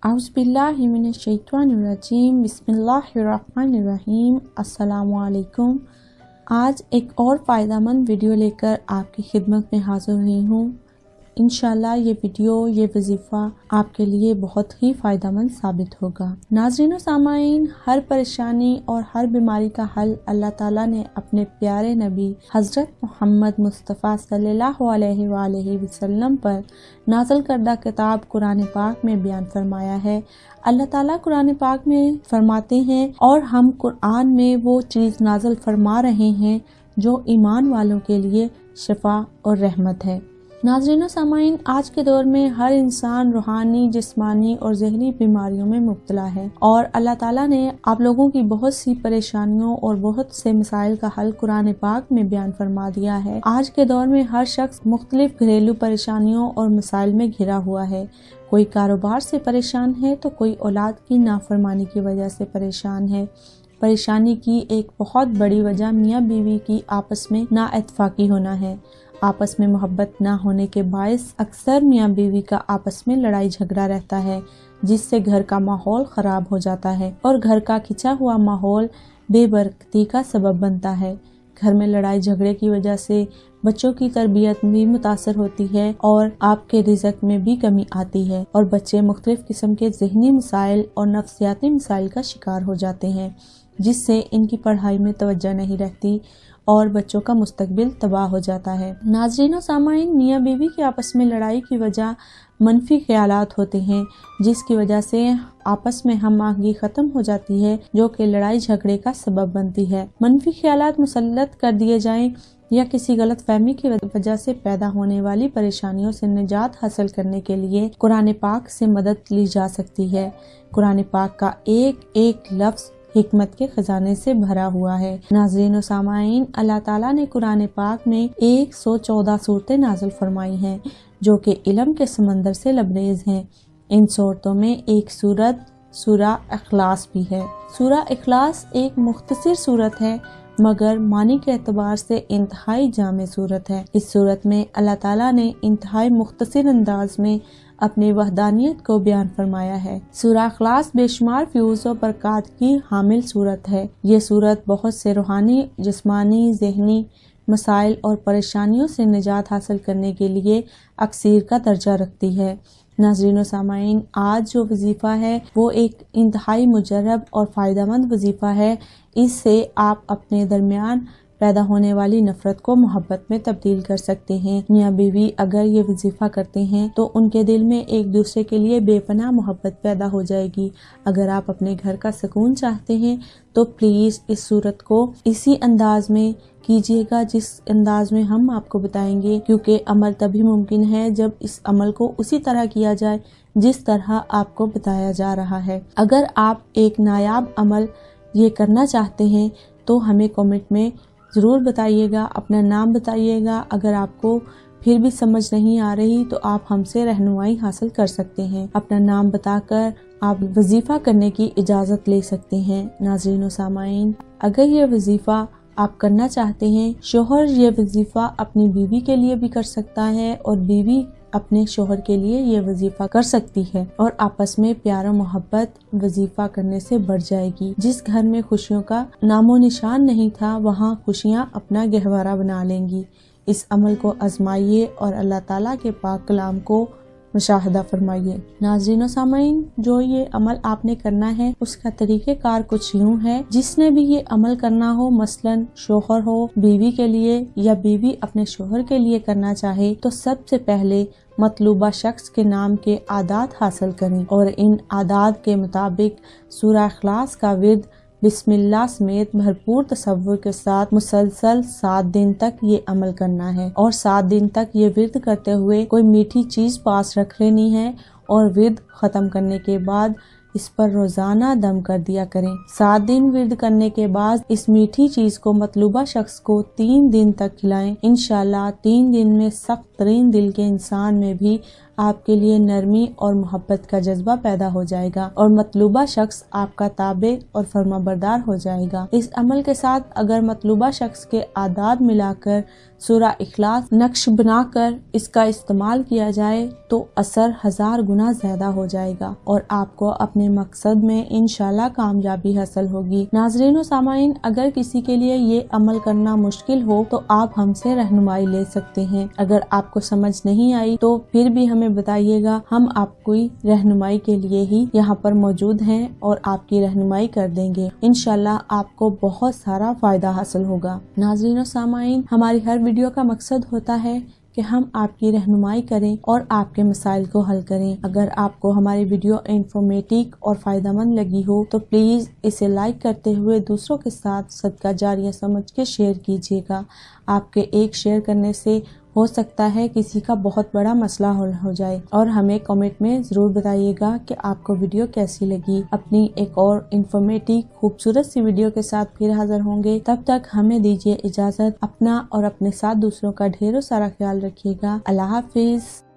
औज़ुबिल्लाहिमिनश्शैतानिर्रजीम बिस्मिल्लाहिर्रहमानिर्रहीम। अस्सलामु अलैकुम। आज एक और फ़ायदेमंद वीडियो लेकर आपकी खिदमत में हाज़िर हुई हूँ। इंशाल्लाह ये वीडियो, ये वजीफ़ा आपके लिए बहुत ही फ़ायदेमंद साबित होगा। नाज़रीन व सामाईन, हर परेशानी और हर बीमारी का हल अल्लाह ताला ने अपने प्यारे नबी हज़रत मोहम्मद मुस्तफ़ा सल्लल्लाहु अलैहि वसल्लम पर नाज़िल करदा किताब कुरान पाक में बयान फरमाया है। अल्लाह ताला कुरान पाक में फरमाते हैं और हम कुरान में वो चीज़ नाज़िल फरमा रहे हैं जो ईमान वालों के लिए शिफा और रहमत है। नाज़रीन व सामाईन, आज के दौर में हर इंसान रूहानी, जिस्मानी और ज़हनी बीमारियों में मुब्तला है और अल्लाह ताला ने आप लोगों की बहुत सी परेशानियों और बहुत से मसाइल का हल कुरान पाक में बयान फरमा दिया है। आज के दौर में हर शख्स मुख्तलिफ घरेलू परेशानियों और मसाइल में घिरा हुआ है। कोई कारोबार से परेशान है तो कोई औलाद की नाफरमानी की वजह से परेशान है। परेशानी की एक बहुत बड़ी वजह मियाँ बीवी की आपस में नाइत्तेफाकी होना है। आपस में मोहब्बत ना होने के बायस अक्सर मियाँ बीवी का आपस में लड़ाई झगड़ा रहता है, जिससे घर का माहौल खराब हो जाता है और घर का खिंचा हुआ माहौल बेबरकती का सबब बनता है। घर में लड़ाई झगड़े की वजह से बच्चों की तरबियत भी मुतासर होती है और आपके रिज़्क में भी कमी आती है और बच्चे मुख्तलिफ किस्म के ज़हनी मसाइल और नफ्सियाती मसाइल का शिकार हो जाते हैं, जिससे इनकी पढ़ाई में तवज्जो नहीं रहती और बच्चों का मुस्तकबिल तबाह हो जाता है। नाज़रीन व सामाईन, मियाँ बीवी की आपस में लड़ाई की वजह मनफी ख्यालात होते हैं, जिसकी वजह से आपस में हम आहंगी ख़त्म हो जाती है, जो कि लड़ाई झगड़े का सबब बनती है। मनफी ख्यालात मुसल्लत कर दिए जाएं या किसी गलत फहमी की वजह से पैदा होने वाली परेशानियों से निजात हासिल करने के लिए कुरान पाक से मदद ली जा सकती है। कुरान पाक का एक एक लफ्ज़ हिकमत के खजाने से भरा हुआ है। नाज़रीन व सामाईन, अल्लाह ताला ने कुरान पाक में 114 सूरतें नाज़िल फरमाई हैं, जो कि इल्म के समंदर से लबरेज हैं। इन सूरतों में एक सूरत सूरा इखलास भी है। सूरा इखलास एक मुख्तसर सूरत है, मगर मानी के एतबार से इंतहाई जामे सूरत है। इस सूरत में अल्लाह ताला ने इंतहाई मुख्तसर अंदाज में अपनी वहदानियत को बयान फरमाया है। सूरा इखलास बेशुमार फ्यूज़ और बरक़ात की हामिल सूरत है। ये सूरत बहुत से रूहानी, जिस्मानी, ज़हनी मसाइल और परेशानियों से निजात हासिल करने के लिए अक्सीर का दर्जा रखती है। नाज़रीन व सामाईन, आज जो वजीफ़ा है वो एक इंतहाई मुजर्रब और फ़ायदेमंद वजीफ़ा है। इससे आप अपने दरमियान पैदा होने वाली नफरत को मोहब्बत में तब्दील कर सकते हैं। मियाँ बीवी अगर ये वजीफ़ा करते हैं तो उनके दिल में एक दूसरे के लिए बेपनाह मोहब्बत पैदा हो जाएगी। अगर आप अपने घर का सुकून चाहते हैं तो प्लीज़ इस सूरत को इसी अंदाज में कीजिएगा जिस अंदाज में हम आपको बताएंगे, क्योंकि अमल तभी मुमकिन है जब इस अमल को उसी तरह किया जाए जिस तरह आपको बताया जा रहा है। अगर आप एक नायाब अमल ये करना चाहते हैं तो हमें कमेंट में ज़रूर बताइएगा, अपना नाम बताइएगा। अगर आपको फिर भी समझ नहीं आ रही तो आप हमसे रहनुमाई हासिल कर सकते हैं। अपना नाम बताकर आप वजीफ़ा करने की इजाज़त ले सकते हैं। नाज़रीन व सामाईन, अगर ये वजीफ़ा आप करना चाहते हैं, शोहर ये वजीफ़ा अपनी बीवी के लिए भी कर सकता है और बीवी अपने शोहर के लिए ये वजीफ़ा कर सकती है और आपस में प्यार और मोहब्बत वजीफ़ा करने से बढ़ जाएगी। जिस घर में खुशियों का नामो निशान नहीं था, वहाँ खुशियाँ अपना गहवारा बना लेंगी। इस अमल को आजमाइए और अल्लाह ताला के पाक कलाम को मुशाहदा फरमाइए। नाज़रीन व सामाईन, जो ये अमल आपने करना है उसका तरीक़ेकार कुछ यूँ है। जिसने भी ये अमल करना हो, मसलन शोहर हो बीवी के लिए या बीवी अपने शोहर के लिए करना चाहे, तो सबसे पहले मतलूबा शख्स के नाम के आदात हासिल करें और इन आदात के मुताबिक सूरा इखलास का विर्द बिस्मिल्लाह समेत भरपूर तसव्वुर के साथ मुसलसल 7 दिन तक ये अमल करना है और 7 दिन तक ये विर्द करते हुए कोई मीठी चीज़ पास रख लेनी है और विर्द ख़त्म करने के बाद इस पर रोजाना दम कर दिया करें। 7 दिन विर्द करने के बाद इस मीठी चीज को मतलूबा शख्स को 3 दिन तक खिलाएं। इंशाल्लाह 3 दिन में सख्त तरीन दिल के इंसान में भी آپ کے لیے نرمی اور محبت کا جذبہ پیدا ہو جائے گا اور مطلوبہ شخص آپ کا تابع اور فرما بردار ہو جائے گا۔ اس عمل کے ساتھ اگر مطلوبہ شخص کے اعداد ملا کر سورہ اخلاص نقش بنا کر اس کا استعمال کیا جائے تو اثر 1000 گنا زیادہ ہو جائے گا اور آپ کو اپنے مقصد میں انشاءاللہ کامیابی حاصل ہوگی۔ ناظرین و سامعین، اگر کسی کے لیے یہ عمل کرنا مشکل ہو تو آپ ہم سے رہنمائی لے سکتے ہیں۔ اگر آپ کو سمجھ نہیں آئی تو پھر بھی ہمیں بتائیے گا، ہم آپ کو رہنمائی کے لیے ہی یہاں پر موجود ہیں اور آپ کی رہنمائی کر دیں گے۔ انشاءاللہ آپ کو بہت سارا فائدہ حاصل ہوگا۔ ناظرین و سامعین، ہماری ہر ویڈیو کا مقصد ہوتا ہے کہ ہم آپ کی رہنمائی کریں اور آپ کے مسائل کو حل کریں۔ اگر آپ کو ہماری ویڈیو انفارمیٹیو اور فائدہ مند لگی ہو تو پلیز اسے لائک کرتے ہوئے دوسروں کے ساتھ صدقہ جاریہ سمجھ کے شیئر کیجیے گا۔ آپ کے ایک شیئر کرنے سے ہو سکتا ہے کسی کا بہت بڑا مسئلہ ہو جائے، اور ہمیں کمنٹ میں ضرور بتائیے گا کہ آپ کو ویڈیو کیسی لگی۔ اپنی ایک اور انفارمیٹیو خوبصورت سی ویڈیو کے ساتھ پھر حاضر ہوں گے۔ تب تک ہمیں دیجیے اجازت۔ اپنا اور اپنے ساتھ دوسروں کا ڈھیروں سارا خیال رکھیے گا۔ اللہ حافظ۔